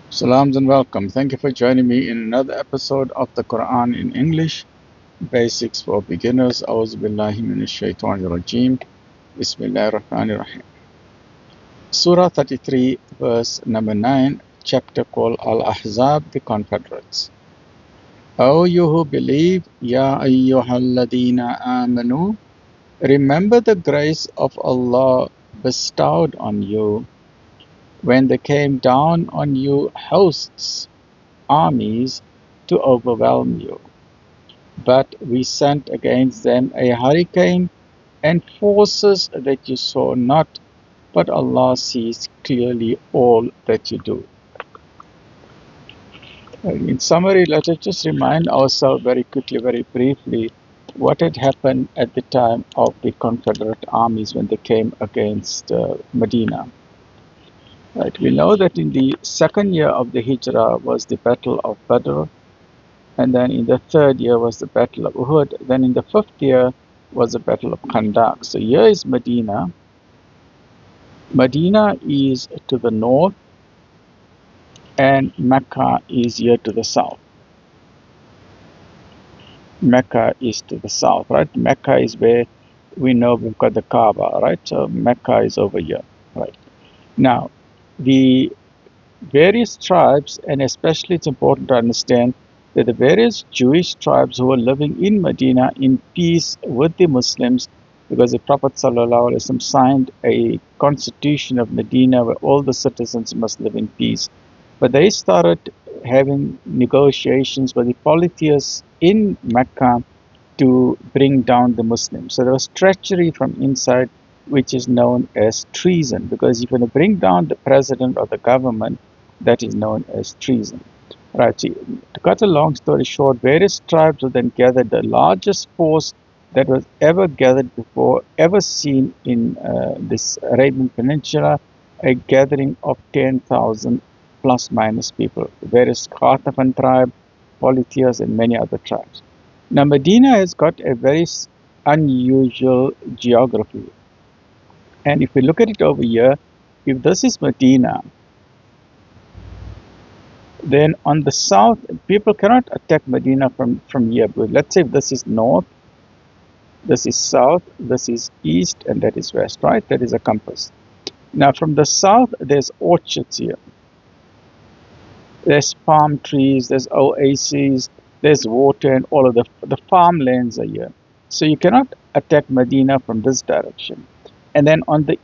Salams and welcome. Thank you for joining me in another episode of the Quran in English, Basics for Beginners. A'udhu billahi minash shaitanir rajeem. Bismillahir Rahmanir Rahim. Surah 33, verse number 9, chapter called Al-Ahzab, the Confederates. O you who believe, Ya ayyuhalladina amanu, remember the grace of Allah bestowed on you when there came down on you hosts, armies, to overwhelm you. But we sent against them a hurricane and forces that you saw not, but Allah sees clearly all that you do. In summary, let us just remind ourselves very quickly, very briefly, what had happened at the time of the Confederate armies when they came against Medina. Right. We know that in the second year of the Hijrah was the Battle of Badr, and then in the third year was the Battle of Uhud. Then in the fifth year was the Battle of Khandaq. So here is Medina. Medina is to the north, and Mecca is here to the south. Mecca is to the south, right? Mecca is where we know we've got the Kaaba, right? So Mecca is over here, right? Now, the various tribes, and especially it's important to understand that the various Jewish tribes who were living in Medina in peace with the Muslims, because the Prophet ﷺ signed a constitution of Medina where all the citizens must live in peace. But they started having negotiations with the polytheists in Mecca to bring down the Muslims. So there was treachery from inside, which is known as treason, because if you want to bring down the president or the government, that is known as treason. Right. So to cut a long story short, various tribes were then gathered, the largest force that was ever gathered before, ever seen in this Arabian Peninsula, a gathering of 10,000 plus minus people, various Ghatafan tribe, polytheists, and many other tribes. Now, Medina has got a very unusual geography. And if we look at it over here, if this is Medina, then on the south, people cannot attack Medina from here. But let's say if this is north, this is south, this is east, and that is west, right? That is a compass. Now, from the south, there's orchards here. There's palm trees, there's oases, there's water, and all of the farmlands are here. So you cannot attack Medina from this direction. And then on the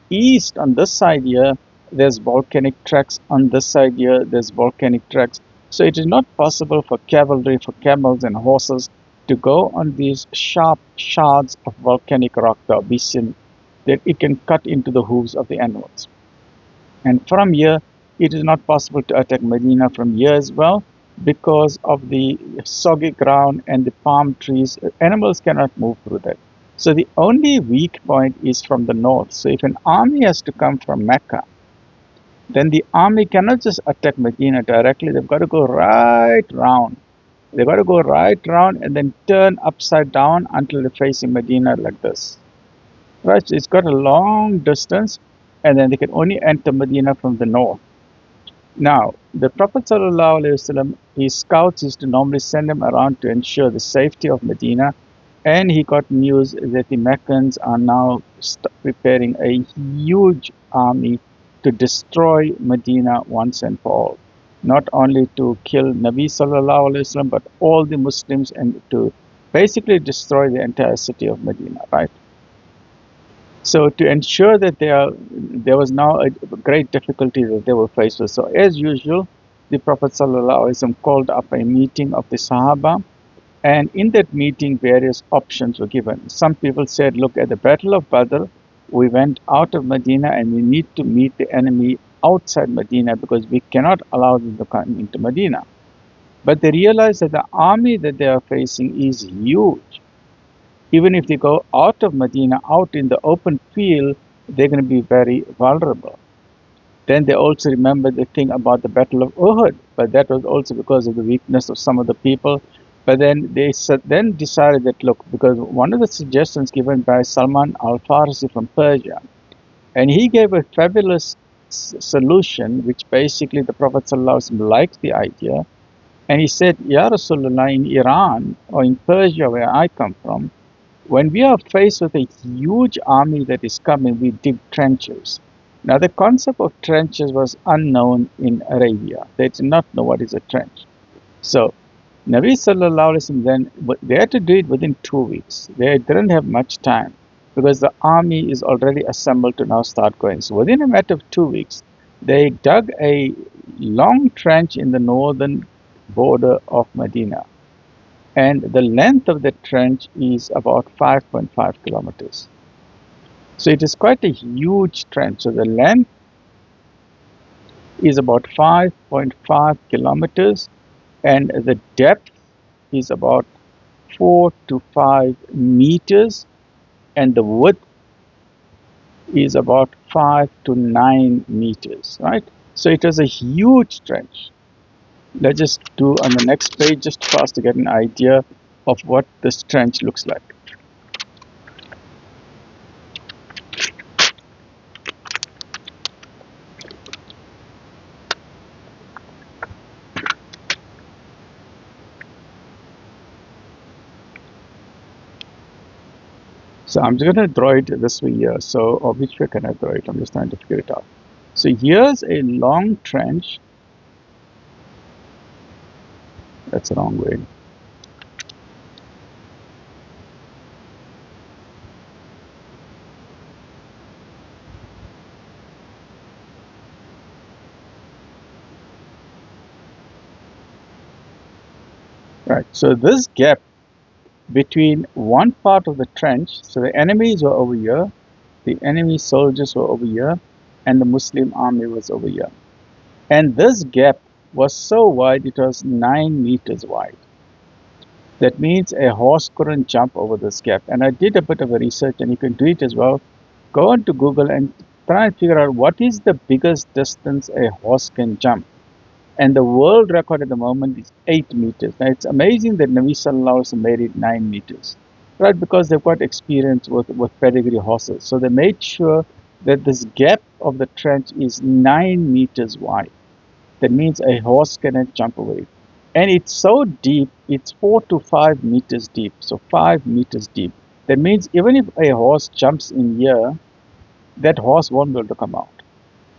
east, on this side here, there's volcanic tracks. On this side here, there's volcanic tracks. So it is not possible for cavalry, for camels and horses to go on these sharp shards of volcanic rock, the abyssinian, that it can cut into the hooves of the animals. And from here, it is not possible to attack Medina from here as well, because of the soggy ground and the palm trees. Animals cannot move through that. So the only weak point is from the north. So if an army has to come from Mecca, then the army cannot just attack Medina directly. They've got to go right round. They've got to go right round and then turn upside down until they're facing Medina like this. Right? So it's got a long distance, and then they can only enter Medina from the north. Now, the Prophet ﷺ, his scouts used to normally send him around to ensure the safety of Medina, and he got news that the Meccans are now preparing a huge army to destroy Medina once and for all. Not only to kill Nabi ﷺ, but all the Muslims, and to basically destroy the entire city of Medina, right? So to ensure that there was now a great difficulty that they were faced with. So as usual, the Prophet ﷺ called up a meeting of the Sahaba, and in that meeting, various options were given. Some people said, look, at the Battle of Badr, we went out of Medina and we need to meet the enemy outside Medina because we cannot allow them to come into Medina. But they realized that the army that they are facing is huge. Even if they go out of Medina, out in the open field, they're going to be very vulnerable. Then they also remembered the thing about the Battle of Uhud, but that was also because of the weakness of some of the people. But then they then decided that, look, because one of the suggestions given by Salman al-Farsi from Persia, and he gave a fabulous solution, which basically the Prophet ﷺ liked the idea. And he said, Ya Rasulullah, in Iran or in Persia, where I come from, when we are faced with a huge army that is coming, we dig trenches. Now, the concept of trenches was unknown in Arabia. They did not know what is a trench. So, Nabi Sallallahu Alaihi Wasallam then, they had to do it within 2 weeks. They didn't have much time because the army is already assembled to now start going. So, within a matter of 2 weeks, they dug a long trench in the northern border of Medina. And the length of the trench is about 5.5 kilometers. So it is quite a huge trench. So the length is about 5.5 kilometers and the depth is about 4 to 5 meters and the width is about 5 to 9 meters, right? So it was a huge trench. Let's just do on the next page just for us to get an idea of what this trench looks like. So I'm just going to draw it this way here. So, or which way can I draw it? I'm just trying to figure it out. So here's a long trench. That's the wrong way. Right, so this gap between one part of the trench, so the enemies were over here, the enemy soldiers were over here, and the Muslim army was over here. And this gap was so wide, it was 9 meters wide. That means a horse couldn't jump over this gap. And I did a bit of a research, and you can do it as well. Go onto Google and try and figure out what is the biggest distance a horse can jump. And the world record at the moment is 8 meters. Now it's amazing that Nabi Sallallahu Alaihi Wasallam made it 9 meters, right? Because they've got experience with pedigree horses. So they made sure that this gap of the trench is 9 meters wide. That means a horse cannot jump over it. And it's so deep, it's 4 to 5 meters deep. So 5 meters deep. That means even if a horse jumps in here, that horse won't be able to come out.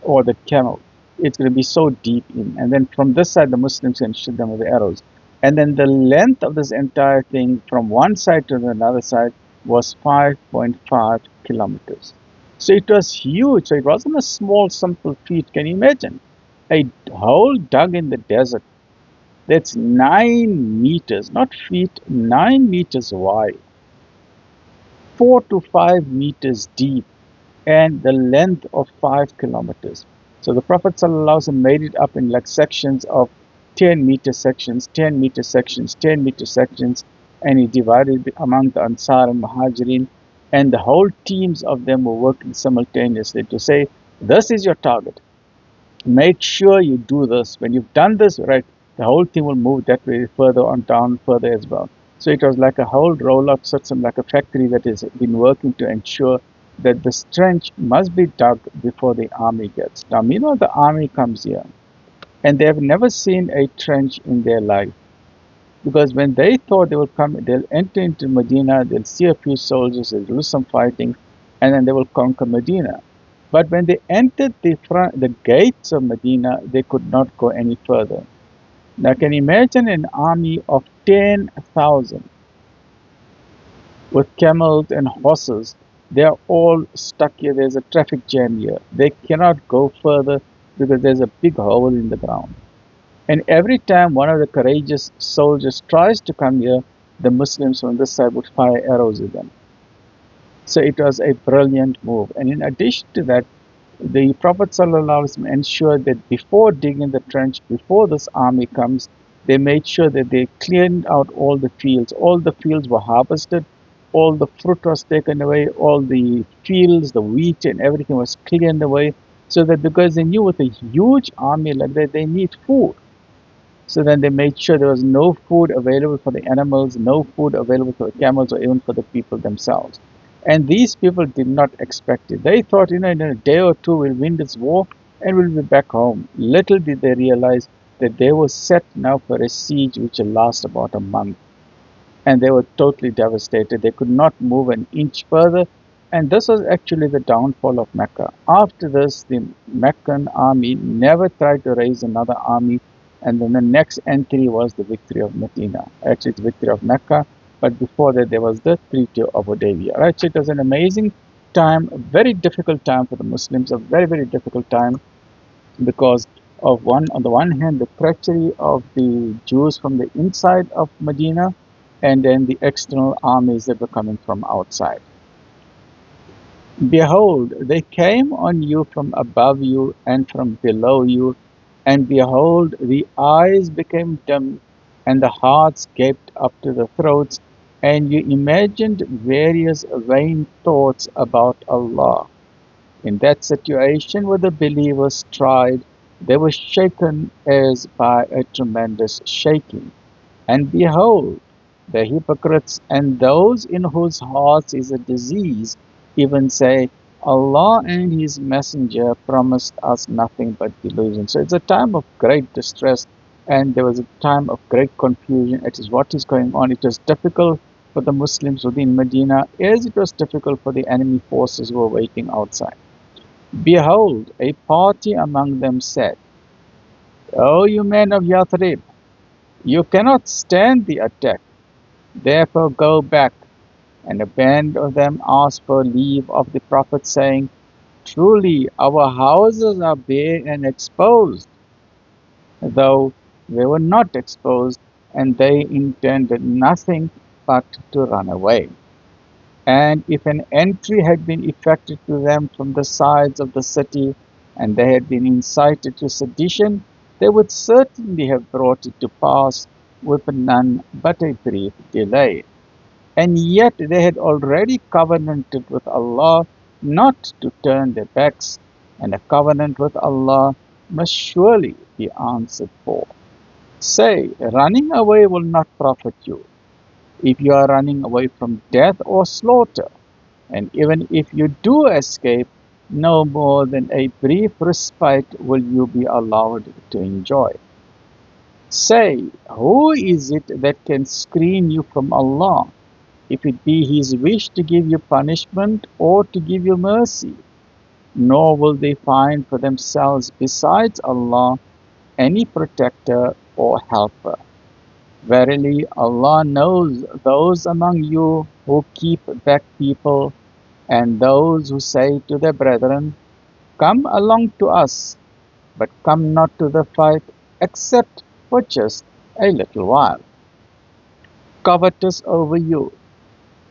Or the camel. It's going to be so deep in. And then from this side, the Muslims can shoot them with the arrows. And then the length of this entire thing from one side to another side was 5.5 kilometers. So it was huge. So it wasn't a small, simple feat. Can you imagine? A hole dug in the desert that's 9 meters, not feet, 9 meters wide, 4 to 5 meters deep, and the length of 5 kilometers. So the Prophet ﷺ made it up in like sections of 10-meter sections, 10-meter sections, 10-meter sections, and he divided it among the Ansar and Muhajirin, and the whole teams of them were working simultaneously to say, this is your target. Make sure you do this. When you've done this, right, the whole thing will move that way further on down further as well. So it was like a whole rollout system, like a factory that has been working to ensure that this trench must be dug before the army gets. Now, meanwhile, the army comes here, and they have never seen a trench in their life. Because when they thought they will come, they'll enter into Medina, they'll see a few soldiers, they'll do some fighting, and then they will conquer Medina. But when they entered the gates of Medina, they could not go any further. Now, can you imagine an army of 10,000 with camels and horses? They are all stuck here. There's a traffic jam here. They cannot go further because there's a big hole in the ground. And every time one of the courageous soldiers tries to come here, the Muslims from this side would fire arrows at them. So it was a brilliant move. And in addition to that, the Prophet ﷺ ensured that before digging the trench, before this army comes, they made sure that they cleaned out all the fields. All the fields were harvested. All the fruit was taken away. All the fields, the wheat and everything was cleared away. So that because they knew with a huge army like that, they need food. So then they made sure there was no food available for the animals, no food available for the camels or even for the people themselves. And these people did not expect it. They thought, in a day or two we'll win this war and we'll be back home. Little did they realize that they were set now for a siege which will last about a month. And they were totally devastated. They could not move an inch further. And this was actually the downfall of Mecca. After this, the Meccan army never tried to raise another army. And then the next entry was the victory of Medina. Actually, the victory of Mecca. But before that, there was the Treaty of Hudaybiyah. Right? So it was an amazing time, a very difficult time for the Muslims, a very, very difficult time because of on the one hand, the treachery of the Jews from the inside of Medina, and then the external armies that were coming from outside. Behold, they came on you from above you and from below you, and behold, the eyes became dim, and the hearts gaped up to the throats, and you imagined various vain thoughts about Allah. In that situation where the believers tried, they were shaken as by a tremendous shaking. And behold, the hypocrites and those in whose hearts is a disease even say, Allah and His Messenger promised us nothing but delusion. So it's a time of great distress, and there was a time of great confusion. It is what is going on. It was difficult for the Muslims within Medina, as it was difficult for the enemy forces who were waiting outside. Behold, a party among them said, O you men of Yathrib, you cannot stand the attack, therefore go back. And a band of them asked for leave of the Prophet, saying, Truly our houses are bare and exposed, though they were not exposed, and they intended nothing but to run away. And if an entry had been effected to them from the sides of the city, and they had been incited to sedition, they would certainly have brought it to pass with none but a brief delay. And yet they had already covenanted with Allah not to turn their backs, and a covenant with Allah must surely be answered for. Say, running away will not profit you, if you are running away from death or slaughter. And even if you do escape, no more than a brief respite will you be allowed to enjoy. Say, who is it that can screen you from Allah, if it be His wish to give you punishment or to give you mercy? Nor will they find for themselves besides Allah any protector or helper. Verily, Allah knows those among you who keep back people, and those who say to their brethren, Come along to us, but come not to the fight, except for just a little while. Covetous over you.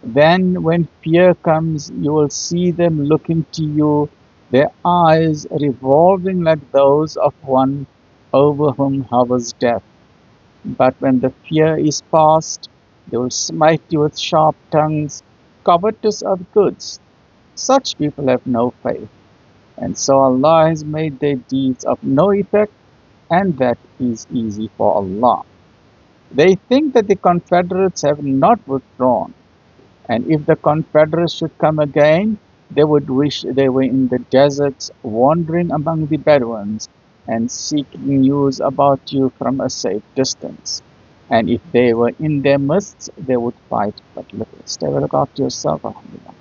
Then when fear comes, you will see them looking to you, their eyes revolving like those of one over whom hovers death. But when the fear is past, they will smite you with sharp tongues, covetous of goods. Such people have no faith, and so Allah has made their deeds of no effect, and that is easy for Allah. They think that the Confederates have not withdrawn, and if the Confederates should come again, they would wish they were in the deserts, wandering among the Bedouins, and seeking news about you from a safe distance. And if they were in their midst, they would fight but little. Stay well, look after yourself, alhamdulillah.